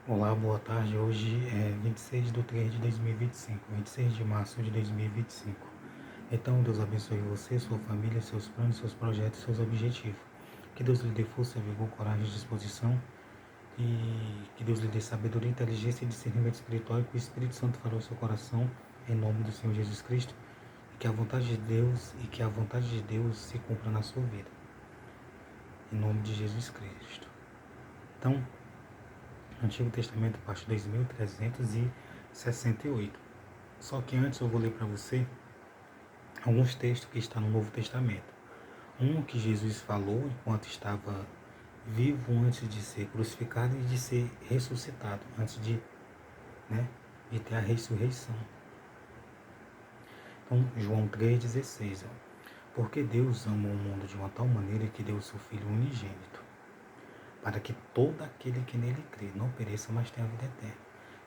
Olá, boa tarde. Hoje é 26 de 3 de 2025, 26 de março de 2025. Então, Deus abençoe você, sua família, seus planos, seus projetos, seus objetivos. Que Deus lhe dê força, vigor, coragem e disposição. E que Deus lhe dê sabedoria, inteligência e discernimento espiritual. E que o Espírito Santo fale ao seu coração, em nome do Senhor Jesus Cristo. E que a vontade de Deus se cumpra na sua vida. Em nome de Jesus Cristo. Então, Antigo Testamento, parte 2368. Só que antes eu vou ler para você alguns textos que estão no Novo Testamento. Um que Jesus falou enquanto estava vivo, antes de ser crucificado e de ser ressuscitado, antes de ter a ressurreição. Então, João 3,16. Porque Deus amou o mundo de uma tal maneira que deu o seu Filho unigênito, para que todo aquele que nele crê não pereça, mas tenha a vida eterna.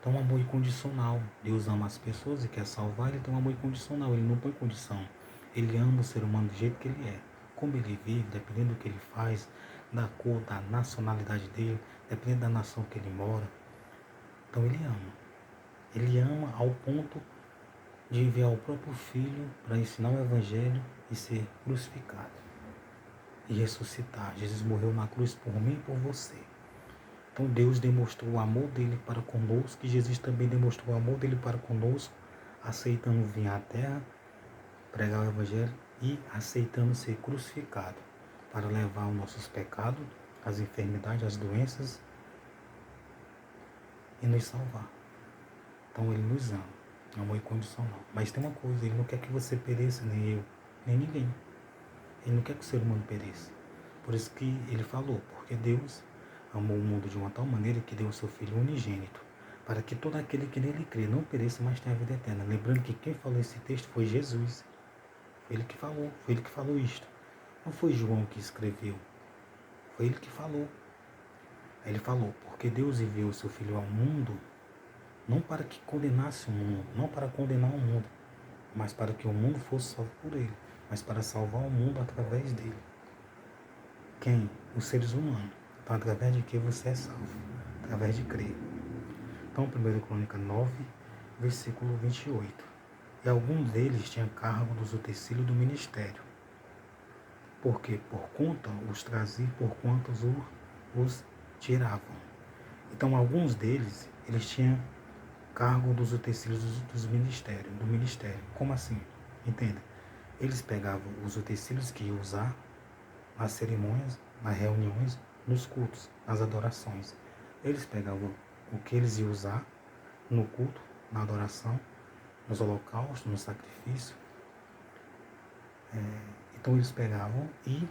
Então, um amor incondicional. Deus ama as pessoas e quer salvar, ele tem um amor incondicional, ele não põe condição. Ele ama o ser humano do jeito que ele é, como ele vive, dependendo do que ele faz, da cor, da nacionalidade dele, dependendo da nação que ele mora. Então, ele ama. Ele ama ao ponto de enviar o próprio Filho para ensinar o Evangelho e ser crucificado e ressuscitar. Jesus morreu na cruz por mim e por você. Então Deus demonstrou o amor dele para conosco, e Jesus também demonstrou o amor dele para conosco, aceitando vir à terra, pregar o Evangelho e aceitando ser crucificado para levar os nossos pecados, as enfermidades, as doenças e nos salvar. Então ele nos ama, amor incondicional. Mas tem uma coisa, ele não quer que você pereça, nem eu, nem ninguém. Ele não quer que o ser humano pereça. Por isso que ele falou, porque Deus amou o mundo de uma tal maneira que deu o seu Filho unigênito, para que todo aquele que nele crê não pereça, mas tenha a vida eterna. Lembrando que quem falou esse texto foi Jesus. Foi ele que falou isto. Não foi João que escreveu, foi ele que falou. Ele falou, porque Deus enviou o seu Filho ao mundo, não para que condenasse o mundo, não para condenar o mundo, mas para que o mundo fosse salvo por ele, mas para salvar o mundo através dele. Quem? Os seres humanos. Então, através de que você é salvo? Através de crer. Então, 1 Crônica 9, versículo 28. E alguns deles tinham cargo dos utensílios do ministério, porque por conta os trazia, por quanto os tiravam. Então, alguns deles, eles tinham cargo dos utensílios do ministério. Como assim? Entenda? Eles pegavam os utensílios que iam usar nas cerimônias, nas reuniões, nos cultos, nas adorações. Eles pegavam o que eles iam usar no culto, na adoração, nos holocaustos, no sacrifício. Então eles pegavam e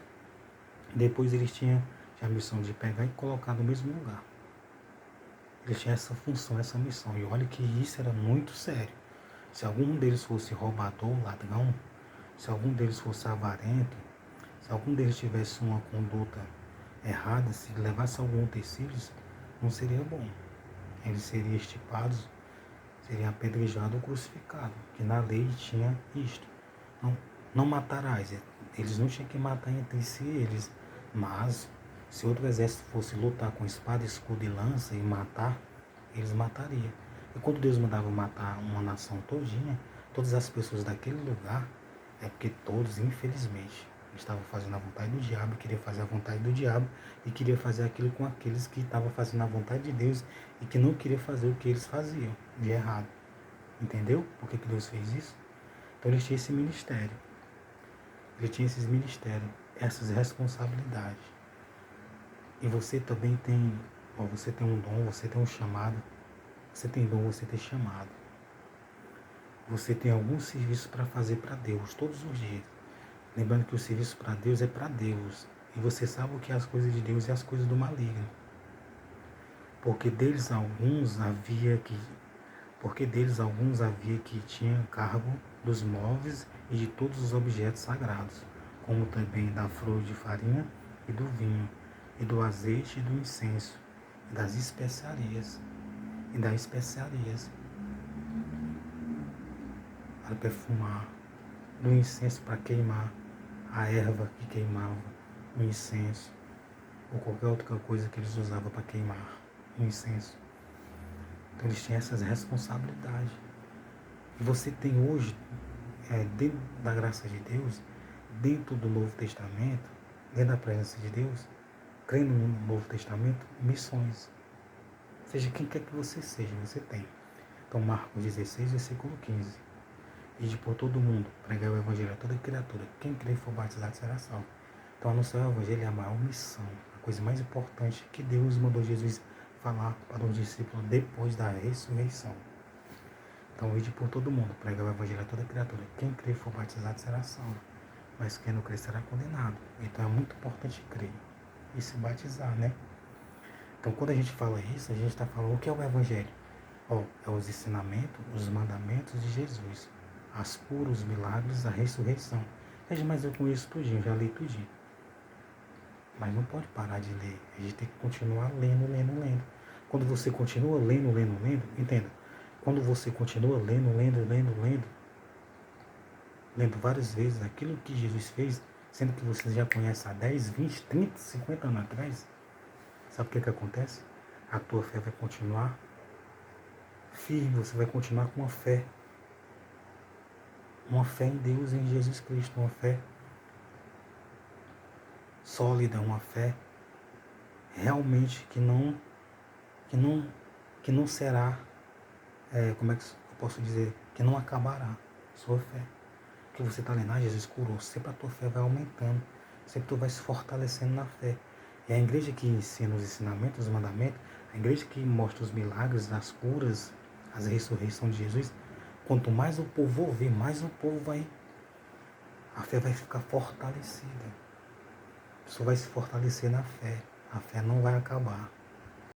depois eles tinham a missão de pegar e colocar no mesmo lugar. Eles tinham essa função, essa missão. E olha que isso era muito sério. Se algum deles fosse roubador, ladrão, se algum deles fosse avarento, se algum deles tivesse uma conduta errada, se levasse algum utensílio, não seria bom. Eles seriam estipados, seriam apedrejados ou crucificados, que na lei tinha isto. Não matarás. Eles não tinham que matar entre si eles, mas se outro exército fosse lutar com espada, escudo e lança e matar, eles matariam. E quando Deus mandava matar uma nação todinha, todas as pessoas daquele lugar, é porque todos, infelizmente, estavam fazendo a vontade do diabo, queria fazer a vontade do diabo e queria fazer aquilo com aqueles que estavam fazendo a vontade de Deus e que não queria fazer o que eles faziam de errado. Entendeu por que Deus fez isso? Então eles tinham esse ministério. Ele tinha esses ministérios, essas responsabilidades. E você também tem, você tem um dom, você tem um chamado. Você tem dom, você tem chamado. Você tem algum serviço para fazer para Deus todos os dias. Lembrando que o serviço para Deus é para Deus. E você sabe o que é as coisas de Deus e as coisas do maligno. Porque deles alguns havia que tinham cargo dos móveis e de todos os objetos sagrados, como também da flor de farinha e do vinho, e do azeite e do incenso, e das especiarias, para perfumar, do incenso para queimar, a erva que queimava, o incenso, ou qualquer outra coisa que eles usavam para queimar, o incenso. Então eles tinham essas responsabilidades. E você tem hoje, dentro da graça de Deus, dentro do Novo Testamento, dentro da presença de Deus, crendo no Novo Testamento, missões. Seja quem quer que você seja, você tem. Então Marcos 16, versículo 15. Ide por todo mundo, pregar o Evangelho a toda criatura. Quem crer e for batizado será salvo. Então anunciar o Evangelho é a maior missão, a coisa mais importante que Deus mandou Jesus falar para os discípulos depois da ressurreição. Então ide por todo mundo, pregar o Evangelho a toda criatura. Quem crer e for batizado será salvo, mas quem não crer será condenado. Então é muito importante crer e se batizar, né? Então quando a gente fala isso, a gente está falando o que é o Evangelho? É os ensinamentos, os mandamentos de Jesus, as curas, os milagres, a ressurreição. Mas eu conheço tudinho, já li tudinho. Mas não pode parar de ler. A gente tem que continuar lendo. Quando você continua lendo, entenda. Quando você continua lendo várias vezes aquilo que Jesus fez, sendo que você já conhece há 10, 20, 30, 50 anos atrás, sabe o que acontece? A tua fé vai continuar firme, você vai continuar com uma fé em Deus, em Jesus Cristo, uma fé sólida, uma fé realmente que não será, como é que eu posso dizer, que não acabará sua fé. Que você está lendo, Jesus curou, sempre a tua fé vai aumentando, sempre tu vai se fortalecendo na fé. E a igreja que ensina os ensinamentos, os mandamentos, a igreja que mostra os milagres, as curas, as ressurreições de Jesus, quanto mais o povo ouvir, mais o povo a fé vai ficar fortalecida. A pessoa vai se fortalecer na fé. A fé não vai acabar.